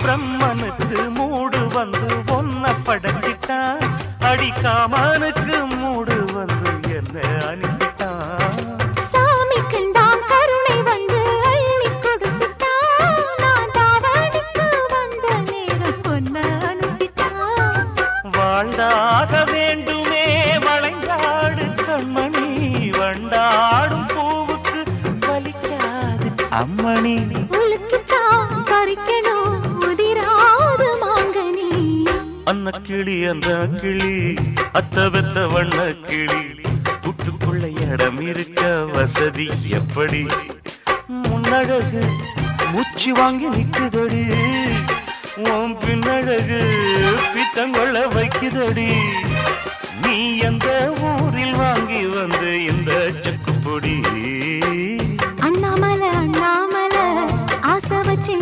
பிரம்மனுக்கு மூடு வந்து ஒன்ன படைச்சிட்டான், அடிக்காமனுக்கு மூடு வந்து என்ன அனுப்பிட்டான். சாமிக்கு தான் கருணை வந்து அள்ளி கொடுத்துட்டான், நான் தாவணிக்கு வந்த நேரம் பொன்ன அனுப்பிட்டான். வாழ்ந்தாக வேண்டுமே வளைந்தாடு கண்மணி, வண்டாடும் பூவுக்கு வலிக்காது அம்மணி. அன்ன கிளி அந்த கிளி அத்த வெத்த வண்ண கிளி, கூட்டுக்குள்ள இடம் இருக்க வசதி எப்படி? முன்னழகு மூச்சு வாங்கி நிக்குதடி, உன் பின்னழகு பித்தங்கொள்ள வைக்குதடி. நீ எந்த ஊரில் வாங்கி வந்து இந்த செக்குப்பொடி? அண்ணாமலை அண்ணாமலை ஆசை வச்சு